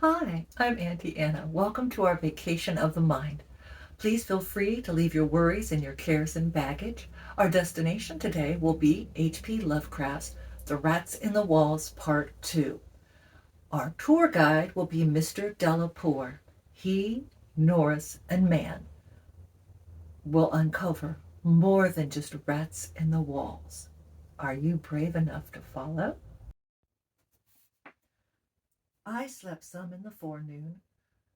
Hi, I'm Auntie Anna. Welcome to our vacation of the mind. Please feel free to leave your worries and your cares and baggage. Our destination today will be H.P. Lovecraft's The Rats in the Walls Part 2. Our tour guide will be Mr. Delapour. He, Norris, and Man will uncover more than just rats in the walls. Are you brave enough to follow? I slept some in the forenoon,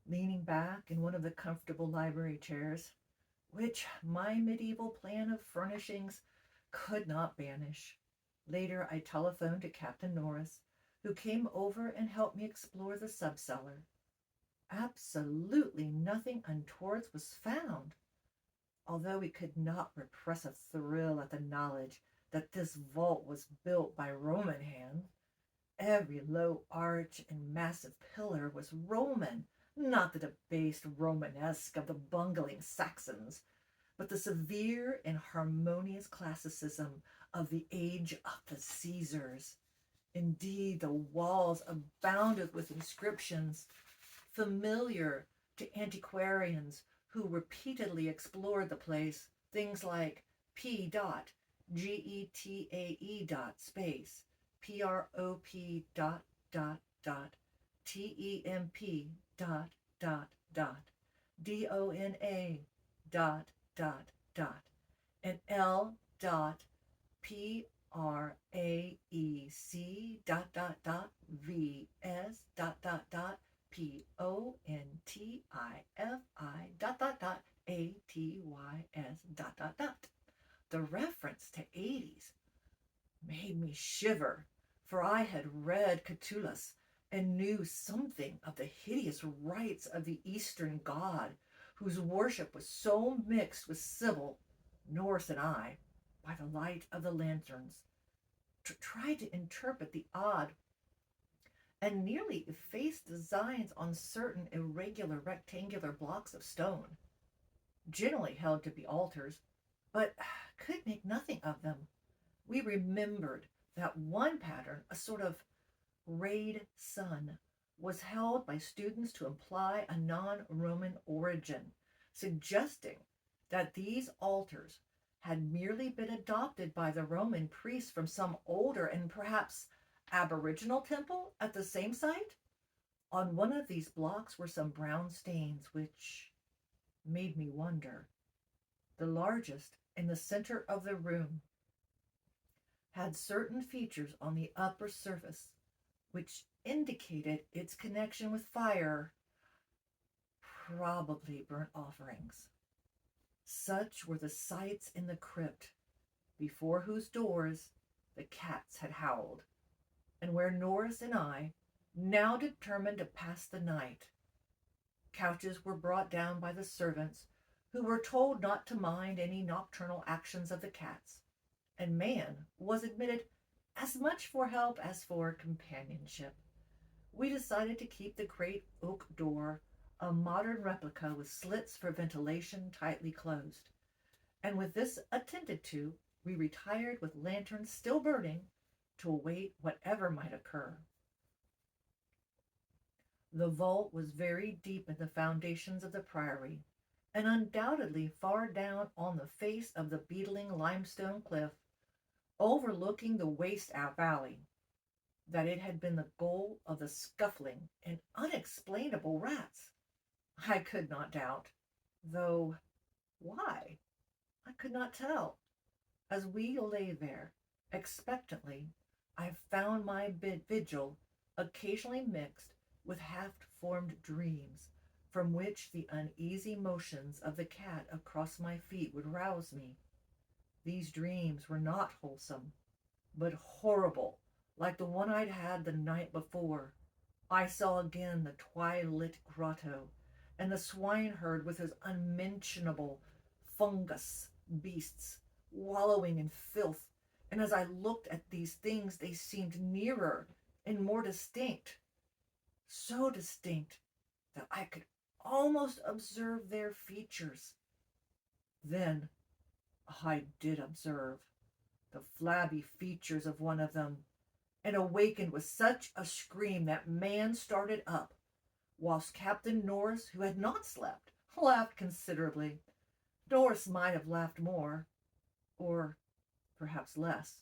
leaning back in one of the comfortable library chairs, which my medieval plan of furnishings could not banish. Later, I telephoned to Captain Norris, who came over and helped me explore the subcellar. Absolutely nothing untoward was found, although we could not repress a thrill at the knowledge that this vault was built by Roman hands. Every low arch and massive pillar was Roman, not the debased Romanesque of the bungling Saxons, but the severe and harmonious classicism of the age of the Caesars. Indeed, the walls abounded with inscriptions familiar to antiquarians who repeatedly explored the place. Things like P. Getae space PROP TEMP DONA and L PRAEC VS PONTIFI ATYS. The reference to 80s made me shiver, for I had read Catullus and knew something of the hideous rites of the Eastern god, whose worship was so mixed with civil. Norris and I, by the light of the lanterns, tried to interpret the odd and nearly effaced designs on certain irregular rectangular blocks of stone, generally held to be altars, but could make nothing of them. We remembered that one pattern, a sort of rayed sun, was held by students to imply a non Roman origin, suggesting that these altars had merely been adopted by the Roman priests from some older and perhaps aboriginal temple at the same site. On one of these blocks were some brown stains, which made me wonder. The largest, in the center of the room, had certain features on the upper surface which indicated its connection with fire, probably burnt offerings. Such were the sights in the crypt, before whose doors the cats had howled, and where Norris and I now determined to pass the night. Couches were brought down by the servants, who were told not to mind any nocturnal actions of the cats, and Man was admitted as much for help as for companionship. We decided to keep the great oak door, a modern replica with slits for ventilation, tightly closed. And with this attended to, we retired with lanterns still burning to await whatever might occur. The vault was very deep in the foundations of the priory, and undoubtedly far down on the face of the beetling limestone cliff, overlooking the waste out valley. That it had been the goal of the scuffling and unexplainable rats, I could not doubt, though why, I could not tell. As we lay there expectantly, I found my vigil occasionally mixed with half-formed dreams, from which the uneasy motions of the cat across my feet would rouse me. These dreams were not wholesome, but horrible, like the one I'd had the night before. I saw again the twilit grotto, and the swineherd with his unmentionable fungus beasts wallowing in filth, and as I looked at these things they seemed nearer and more distinct, so distinct that I could almost observe their features. Then I did observe the flabby features of one of them, and awakened with such a scream that Man started up. whilst Captain Norris, who had not slept, laughed considerably. Norris might have laughed more, or perhaps less,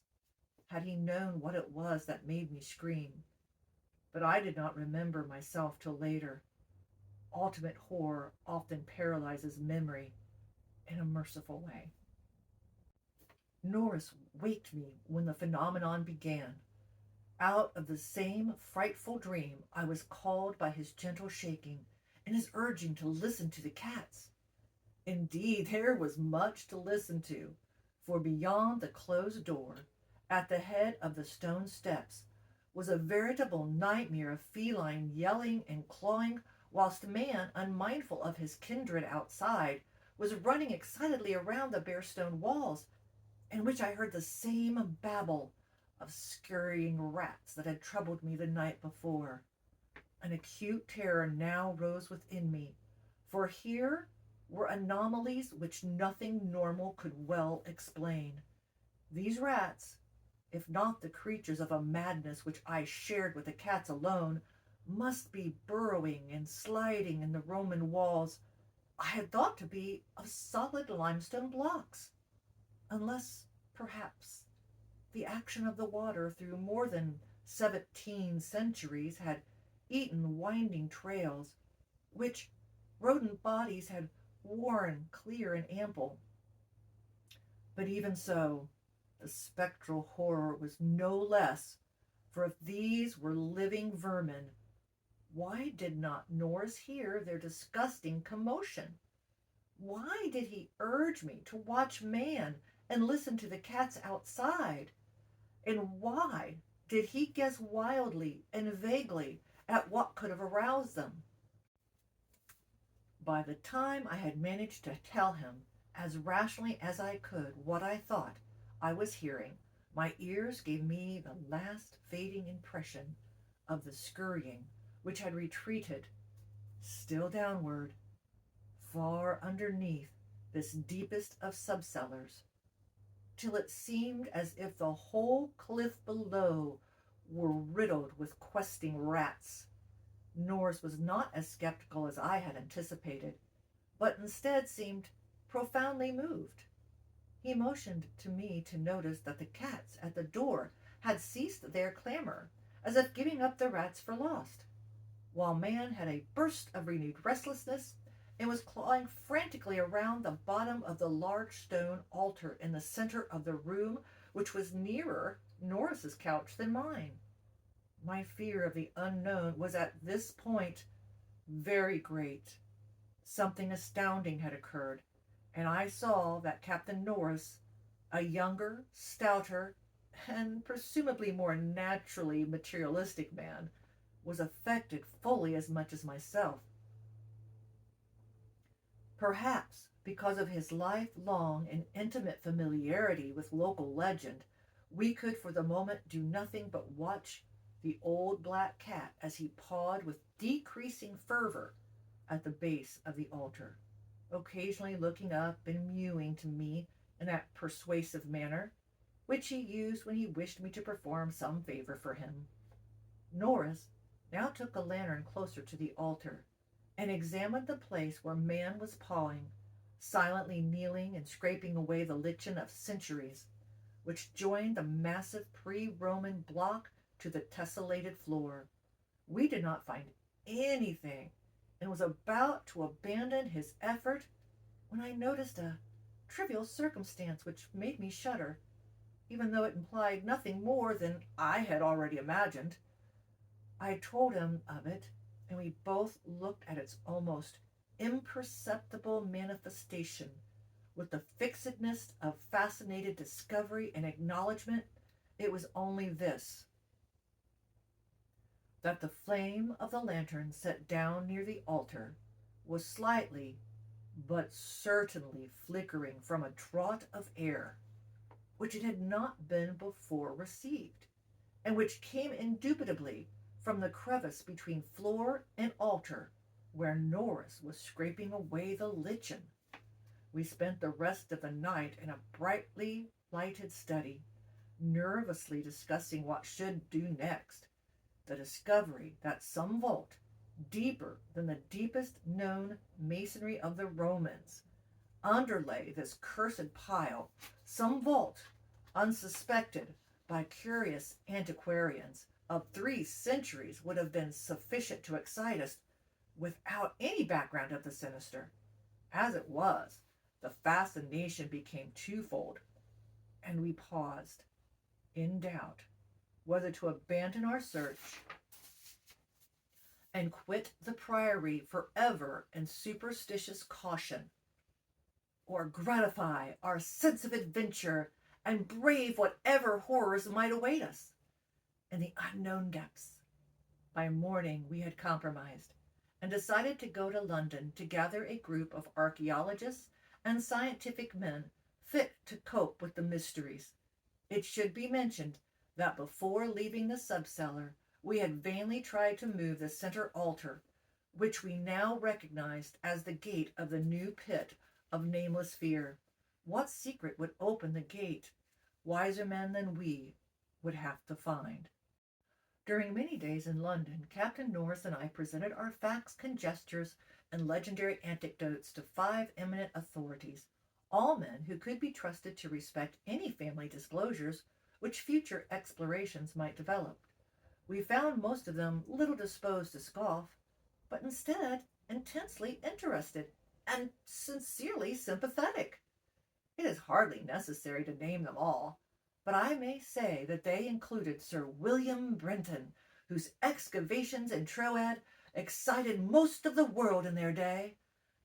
had he known what it was that made me scream. But I did not remember myself till later. Ultimate horror often paralyzes memory in a merciful way. Norris waked me when the phenomenon began. Out of the same frightful dream, I was called by his gentle shaking and his urging to listen to the cats. Indeed, there was much to listen to, for beyond the closed door, at the head of the stone steps, was a veritable nightmare of feline yelling and clawing, whilst man, unmindful of his kindred outside, was running excitedly around the bare stone walls, in which I heard the same babble of scurrying rats that had troubled me the night before. An acute terror now rose within me, for here were anomalies which nothing normal could well explain. These rats, if not the creatures of a madness which I shared with the cats alone, must be burrowing and sliding in the Roman walls I had thought to be of solid limestone blocks, unless, perhaps, the action of the water through more than 17 centuries had eaten winding trails, which rodent bodies had worn clear and ample. But even so, the spectral horror was no less, for if these were living vermin, why did not Norris hear their disgusting commotion? Why did he urge me to watch man and listen to the cats outside? And why did he guess wildly and vaguely at what could have aroused them? By the time I had managed to tell him, as rationally as I could, what I thought I was hearing, my ears gave me the last fading impression of the scurrying which had retreated, still downward, far underneath this deepest of subcellars, till it seemed as if the whole cliff below were riddled with questing rats. Norris was not as skeptical as I had anticipated, but instead seemed profoundly moved. He motioned to me to notice that the cats at the door had ceased their clamor, as if giving up the rats for lost, while man had a burst of renewed restlessness and was clawing frantically around the bottom of the large stone altar in the center of the room, which was nearer Norris's couch than mine. My fear of the unknown was at this point very great. Something astounding had occurred, and I saw that Captain Norris, a younger, stouter, and presumably more naturally materialistic man, was affected fully as much as myself. Perhaps because of his lifelong and intimate familiarity with local legend, we could for the moment do nothing but watch the old black cat as he pawed with decreasing fervor at the base of the altar, occasionally looking up and mewing to me in that persuasive manner which he used when he wished me to perform some favor for him. Norris now took a lantern closer to the altar and examined the place where man was pawing, silently kneeling and scraping away the lichen of centuries, which joined the massive pre-Roman block to the tessellated floor. We did not find anything, and was about to abandon his effort when I noticed a trivial circumstance which made me shudder, even though it implied nothing more than I had already imagined. I told him of it, and we both looked at its almost imperceptible manifestation with the fixedness of fascinated discovery and acknowledgement. It was only this: that the flame of the lantern set down near the altar was slightly but certainly flickering from a draught of air which it had not been before received, and which came indubitably from the crevice between floor and altar where Norris was scraping away the lichen. We spent the rest of the night in a brightly lighted study, nervously discussing what should do next. The discovery that some vault deeper than the deepest known masonry of the Romans, underlay this cursed pile some vault, unsuspected by curious antiquarians, of 3 centuries would have been sufficient to excite us without any background of the sinister. As it was, the fascination became twofold, and we paused, in doubt, whether to abandon our search and quit the priory forever in superstitious caution, or gratify our sense of adventure and brave whatever horrors might await us in the unknown depths. By morning, we had compromised and decided to go to London to gather a group of archaeologists and scientific men fit to cope with the mysteries. It should be mentioned that before leaving the subcellar, we had vainly tried to move the center altar, which we now recognized as the gate of the new pit of nameless fear. What secret would open the gate? Wiser men than we would have to find. During many days in London, Captain Norris and I presented our facts, conjectures, and legendary anecdotes to 5 eminent authorities, all men who could be trusted to respect any family disclosures which future explorations might develop. We found most of them little disposed to scoff, but instead intensely interested and sincerely sympathetic. It is hardly necessary to name them all, but I may say that they included Sir William Brenton, whose excavations in Troad excited most of the world in their day.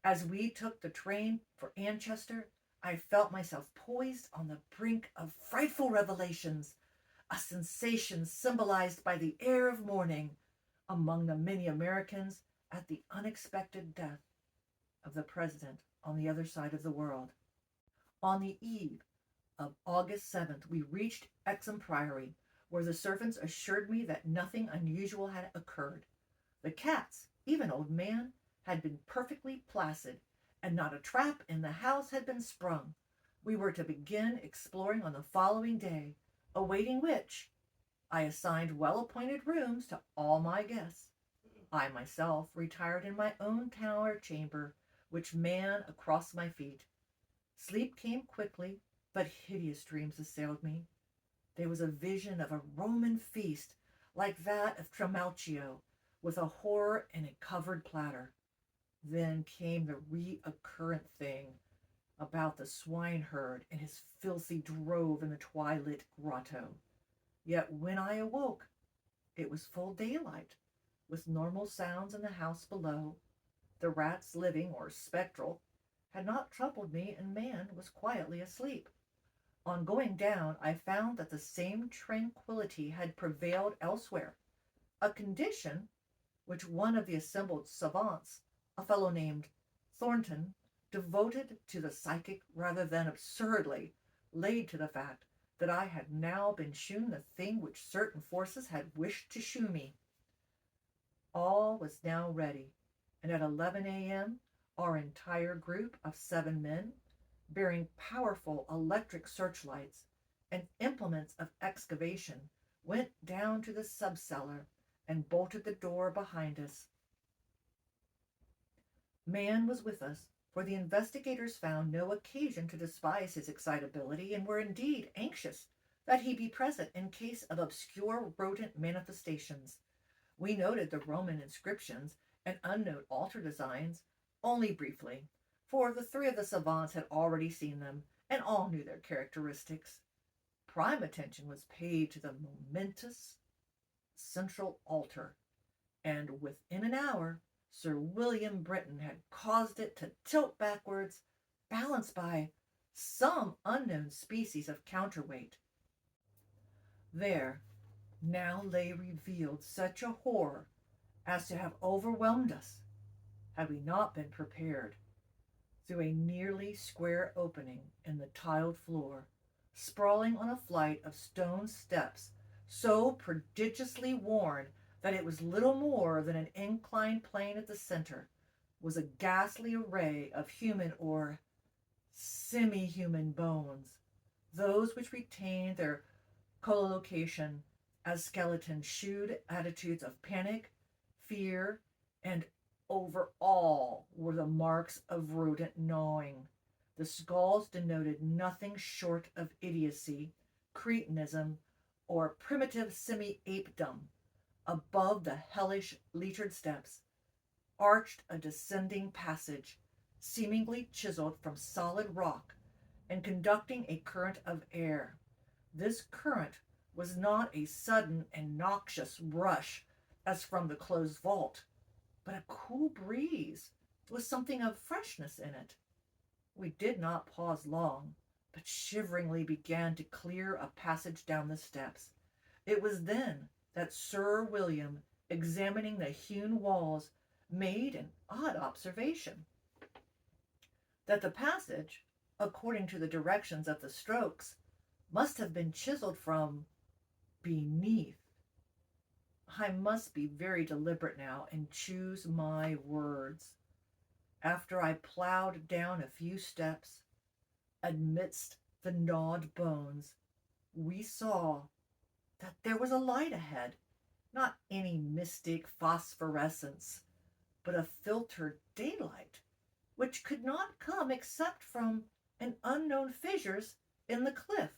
As we took the train for Anchester, I felt myself poised on the brink of frightful revelations, a sensation symbolized by the air of mourning among the many Americans at the unexpected death of the president on the other side of the world. On the eve of August 7th, we reached Exham Priory, where the servants assured me that nothing unusual had occurred. The cats, even old man, had been perfectly placid, and not a trap in the house had been sprung. We were to begin exploring on the following day, awaiting which I assigned well-appointed rooms to all my guests. I myself retired in my own tower chamber, which ran across my feet. Sleep came quickly, but hideous dreams assailed me. There was a vision of a Roman feast like that of Trimalchio, with a horror in a covered platter. Then came the recurrent thing about the swineherd and his filthy drove in the twilit grotto. Yet when I awoke, it was full daylight, with normal sounds in the house below. The rats, living or spectral, had not troubled me, and man was quietly asleep. On going down, I found that the same tranquillity had prevailed elsewhere, a condition which one of the assembled savants, a fellow named Thornton, devoted to the psychic rather than absurdly, laid to the fact that I had now been shewn the thing which certain forces had wished to shew me. All was now ready, and at 11 a.m. our entire group of 7 men, bearing powerful electric searchlights and implements of excavation, went down to the subcellar and bolted the door behind us. Man was with us, for the investigators found no occasion to despise his excitability, and were indeed anxious that he be present in case of obscure rodent manifestations. We noted the Roman inscriptions and unknown altar designs only briefly, for the 3 of the savants had already seen them, and all knew their characteristics. Prime attention was paid to the momentous central altar, and within an hour Sir William Brenton had caused it to tilt backwards, balanced by some unknown species of counterweight. There now lay revealed such a horror as to have overwhelmed us had we not been prepared. Through a nearly square opening in the tiled floor, sprawling on a flight of stone steps so prodigiously worn that it was little more than an inclined plane at the center, was a ghastly array of human or semi-human bones, those which retained their collocation as skeletons shewed attitudes of panic, fear, and over all were the marks of rodent gnawing. The skulls denoted nothing short of idiocy, cretinism, or primitive semi-apedom. Above the hellish lettered steps arched a descending passage, seemingly chiseled from solid rock and conducting a current of air. This current was not a sudden and noxious rush as from the closed vault, but a cool breeze with something of freshness in it. We did not pause long, but shiveringly began to clear a passage down the steps. It was then that Sir William, examining the hewn walls, made an odd observation: that the passage, according to the directions of the strokes, must have been chiseled from beneath. I must be very deliberate now and choose my words. After I plowed down a few steps, amidst the gnawed bones, we saw that there was a light ahead, not any mystic phosphorescence, but a filtered daylight, which could not come except from an unknown fissures in the cliff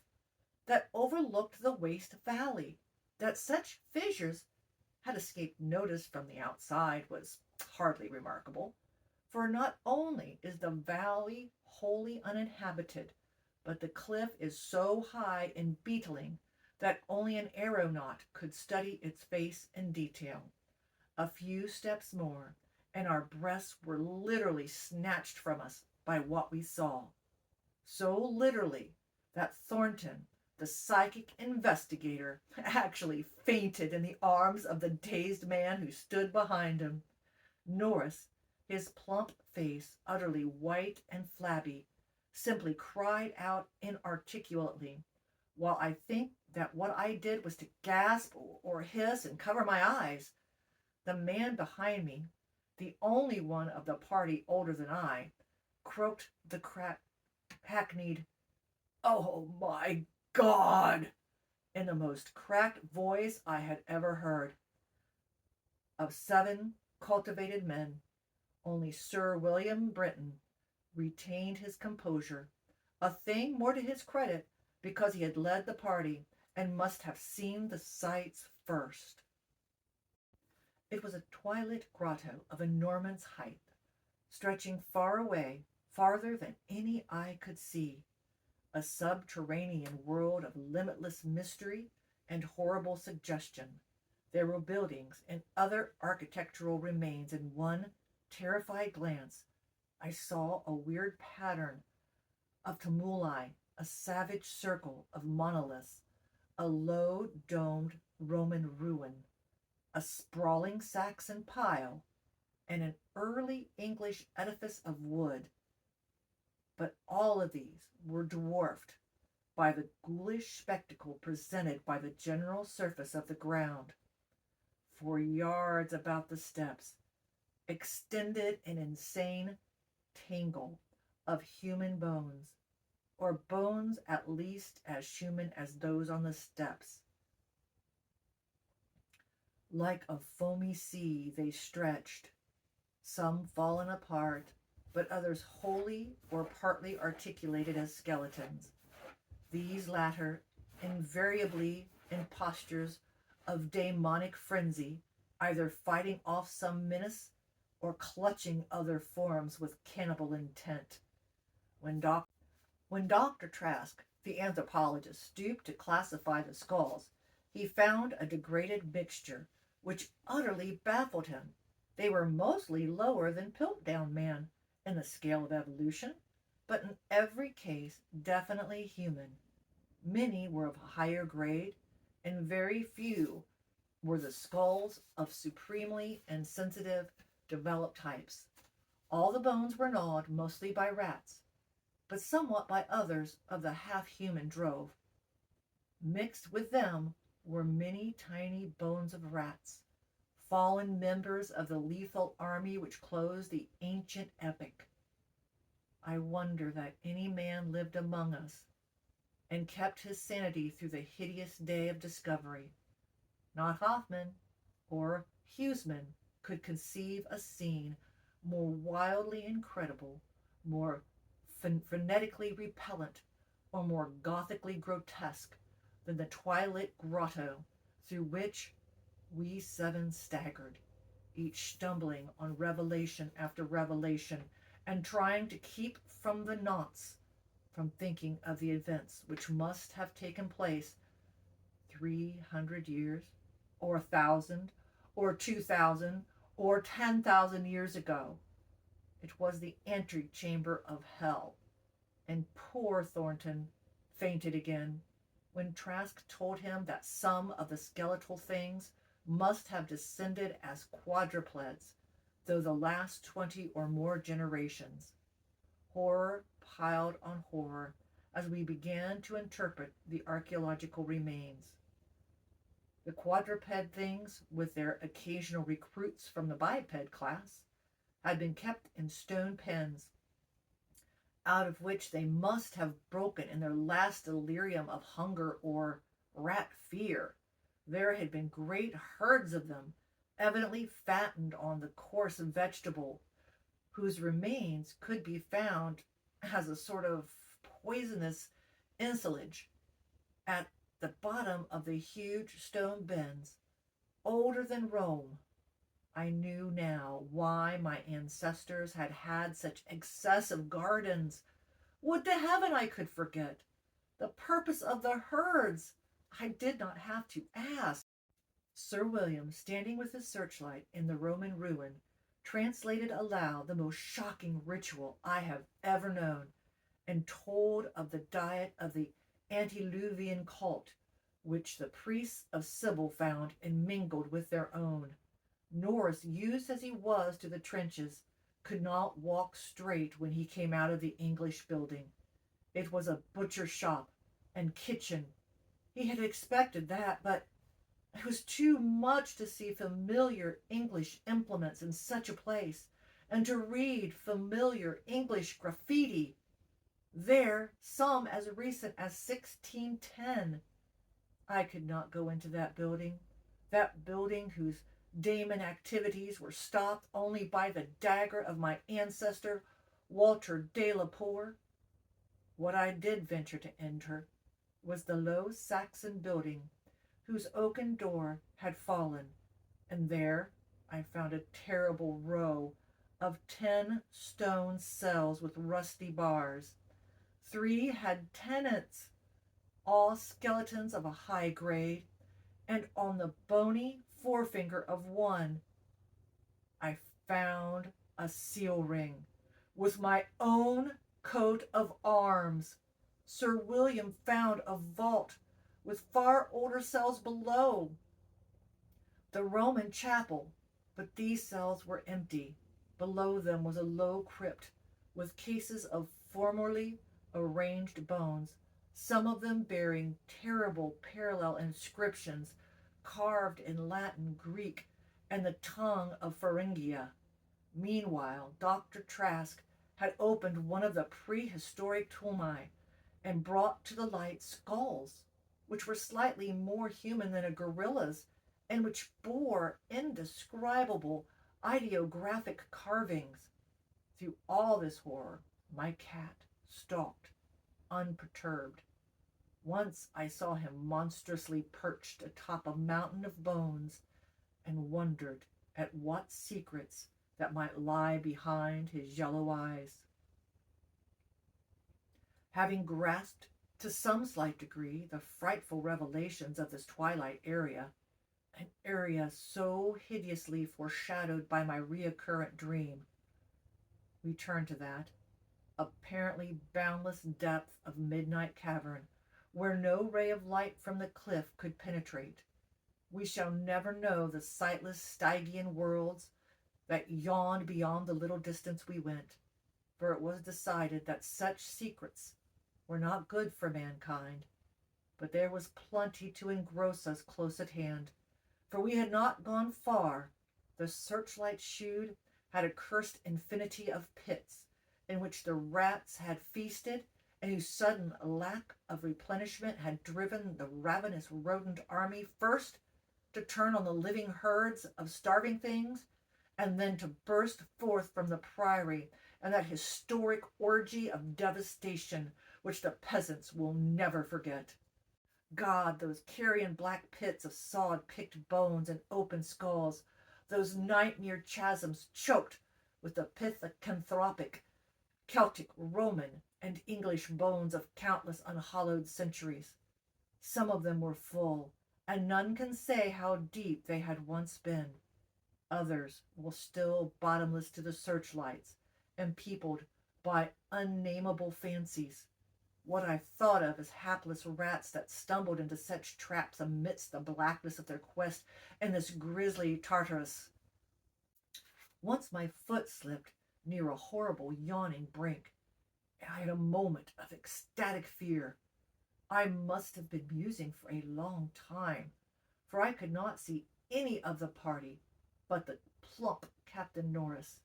that overlooked the waste valley. That such fissures had escaped notice from the outside was hardly remarkable, for not only is the valley wholly uninhabited, but the cliff is so high and beetling that only an aeronaut could study its face in detail. A few steps more, and our breaths were literally snatched from us by what we saw. So literally that Thornton, the psychic investigator, actually fainted in the arms of the dazed man who stood behind him. Norris, his plump face utterly white and flabby, simply cried out inarticulately, while I think that what I did was to gasp or hiss and cover my eyes. The man behind me, the only one of the party older than I, croaked the hackneyed, "Oh my God!" in the most cracked voice I had ever heard. Of 7 cultivated men, only Sir William Britton retained his composure, a thing more to his credit because he had led the party and must have seen the sights first. It was a twilit grotto of enormous height, stretching far away, farther than any eye could see, a subterranean world of limitless mystery and horrible suggestion. There were buildings and other architectural remains. In one terrified glance, I saw a weird pattern of tumuli, a savage circle of monoliths, a low domed Roman ruin, a sprawling Saxon pile, and an early English edifice of wood. But all of these were dwarfed by the ghoulish spectacle presented by the general surface of the ground. For yards about the steps extended an insane tangle of human bones, or bones at least as human as those on the steps. Like a foamy sea they stretched, some fallen apart, but others wholly or partly articulated as skeletons. These latter invariably in postures of demonic frenzy, either fighting off some menace or clutching other forms with cannibal intent. When, when Dr. Trask, the anthropologist, stooped to classify the skulls, he found a degraded mixture which utterly baffled him. They were mostly lower than Piltdown Man in the scale of evolution, but in every case definitely human. Many were of higher grade, and very few were the skulls of supremely insensitive, developed types. All the bones were gnawed mostly by rats, but somewhat by others of the half-human drove. Mixed with them were many tiny bones of rats, fallen members of the lethal army which closed the ancient epic. I wonder that any man lived among us and kept his sanity through the hideous day of discovery. Not Hoffman or Huseman could conceive a scene more wildly incredible, more frenetically repellent, or more gothically grotesque than the twilit grotto through which we seven staggered, each stumbling on revelation after revelation, and trying to keep from the nonce from thinking of the events which must have taken place 300 years, or 1,000, or 2,000, or 10,000 years ago. It was the antechamber of hell, and poor Thornton fainted again when Trask told him that some of the skeletal things must have descended as quadrupeds through the last 20 or more generations. Horror piled on horror as we began to interpret the archaeological remains. The quadruped things, with their occasional recruits from the biped class, had been kept in stone pens, out of which they must have broken in their last delirium of hunger or rat fear. There had been great herds of them, evidently fattened on the coarse vegetable, whose remains could be found as a sort of poisonous ensilage at the bottom of the huge stone bins, older than Rome. I knew now why my ancestors had had such excessive gardens. Would to heaven I could forget! The purpose of the herds I did not have to ask. Sir William, standing with his searchlight in the Roman ruin, translated aloud the most shocking ritual I have ever known, and told of the diet of the antediluvian cult, which the priests of Sybil found and mingled with their own. Norris, used as he was to the trenches, could not walk straight when he came out of the English building. It was a butcher's shop and kitchen. He had expected that, but it was too much to see familiar English implements in such a place, and to read familiar English graffiti. There, some as recent as 1610. I could not go into that building whose daemon activities were stopped only by the dagger of my ancestor, Walter de la Poer. What I did venture to enter was the low Saxon building whose oaken door had fallen, and there I found a terrible row of 10 stone cells with rusty bars. 3 had tenants, all skeletons of a high grade, and on the bony forefinger of one I found a seal ring with my own coat of arms. Sir William found a vault with far older cells below, the Roman chapel, but these cells were empty. Below them was a low crypt with cases of formerly arranged bones, some of them bearing terrible parallel inscriptions carved in Latin, Greek, and the tongue of Thuringia. Meanwhile, Dr. Trask had opened one of the prehistoric tumuli and brought to the light skulls, which were slightly more human than a gorilla's, and which bore indescribable ideographic carvings. Through all this horror, my cat stalked, unperturbed. Once I saw him monstrously perched atop a mountain of bones, and wondered at what secrets that might lie behind his yellow eyes. Having grasped to some slight degree the frightful revelations of this twilight area, an area so hideously foreshadowed by my recurrent dream, we turn to that apparently boundless depth of midnight cavern where no ray of light from the cliff could penetrate. We shall never know the sightless Stygian worlds that yawned beyond the little distance we went, for it was decided that such secrets were not good for mankind. But there was plenty to engross us close at hand, for we had not gone far. The searchlight shewed had a cursed infinity of pits, in which the rats had feasted, and whose sudden lack of replenishment had driven the ravenous rodent army first to turn on the living herds of starving things, and then to burst forth from the priory in that historic orgy of devastation which the peasants will never forget. God, those carrion black pits of sod-picked bones and open skulls, those nightmare chasms choked with the pithecanthropic, Celtic, Roman, and English bones of countless unhallowed centuries. Some of them were full, and none can say how deep they had once been. Others were still bottomless to the searchlights, and peopled by unnameable fancies, what I thought of as hapless rats that stumbled into such traps amidst the blackness of their quest in this grisly Tartarus. Once my foot slipped near a horrible yawning brink, and I had a moment of ecstatic fear. I must have been musing for a long time, for I could not see any of the party but the plump Captain Norris.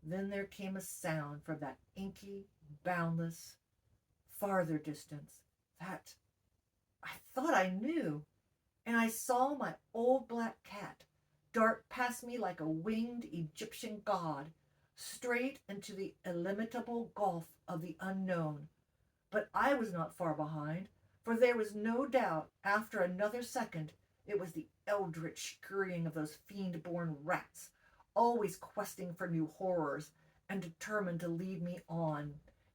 Then there came a sound from that inky, boundless, farther distance that I thought I knew, and I saw my old black cat dart past me like a winged Egyptian god, straight into the illimitable gulf of the unknown. But I was not far behind, for there was no doubt after another second it was the eldritch scurrying of those fiend-born rats, always questing for new horrors and determined to lead me on,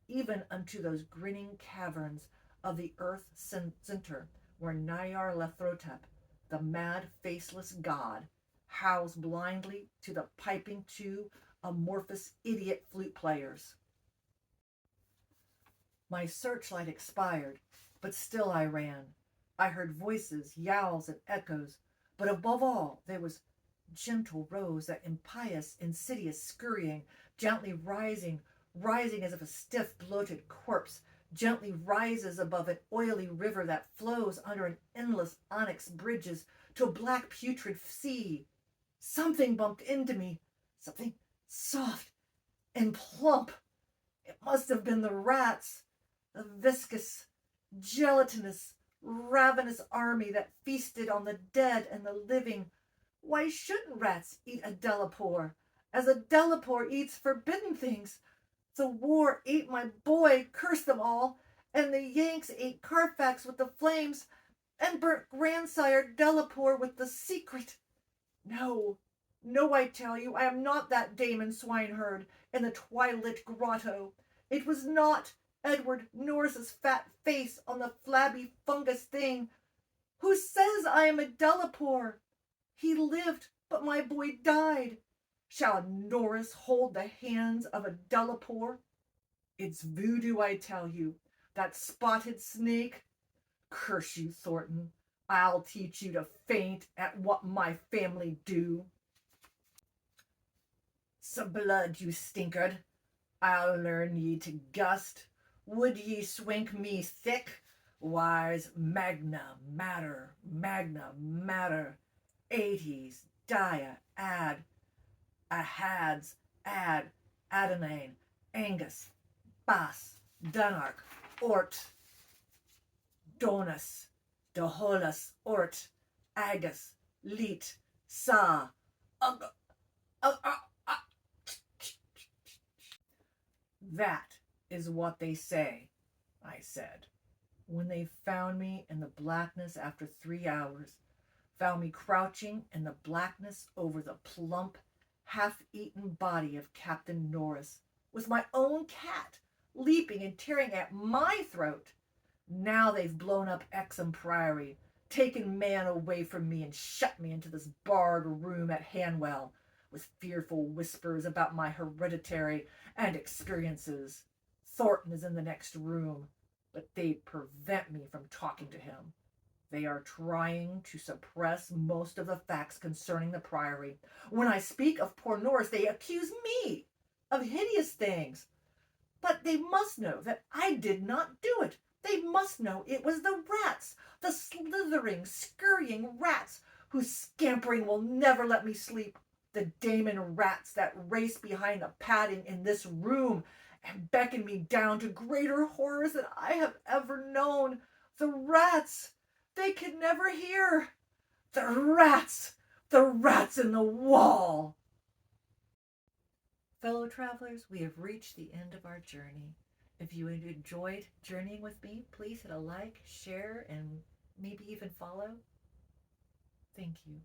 even unto those grinning caverns of the earth's center, where Nyar Lathrotep, the mad faceless god, howls blindly to the piping two amorphous idiot flute players. My searchlight expired, but still I ran. I heard voices, yowls, and echoes, but above all there was gentle rose, that impious, insidious scurrying, gently rising as if a stiff, bloated corpse gently rises above an oily river that flows under an endless onyx bridges to a black putrid sea. Something bumped into me, something soft and plump. It must have been the rats, the viscous, gelatinous, ravenous army that feasted on the dead and the living. Why shouldn't rats eat a Delapour, as a Delapour eats forbidden things? The war ate my boy, curse them all, and the Yanks ate Carfax with the flames, and burnt grandsire Delapour with the secret. No, no, I tell you, I am not that Damon swineherd in the twilit grotto. It was not Edward Norris's fat face on the flabby fungus thing. Who says I am a Delapour? He lived, but my boy died. Shall Norris hold the hands of a Delapour? It's voodoo, I tell you, that spotted snake. Curse you, Thornton. I'll teach you to faint at what my family do. S'blood, you stinkard. I'll learn ye to gust. Would ye swink me thick? Why's magna matter, 80s, dia, ad, ahads, ad, adenine, angus, bas, dunarch, ort, donus, doholus, ort, agus, leet, sa, ug, ug, ug, ug. That is what they say, I said, when they found me in the blackness after 3 hours, found me crouching in the blackness over the plump, half-eaten body of Captain Norris, with my own cat leaping and tearing at my throat. Now they've blown up Exham Priory, taken man away from me, and shut me into this barred room at Hanwell, with fearful whispers about my hereditary and experiences. Thornton is in the next room, but they prevent me from talking to him. They are trying to suppress most of the facts concerning the Priory. When I speak of poor Norris, they accuse me of hideous things. But they must know that I did not do it. They must know it was the rats, the slithering, scurrying rats, whose scampering will never let me sleep. The Damon rats that race behind the padding in this room and beckon me down to greater horrors than I have ever known. The rats! They can never hear. The rats in the wall. Fellow travelers, we have reached the end of our journey. If you enjoyed journeying with me, please hit a like, share, and maybe even follow. Thank you.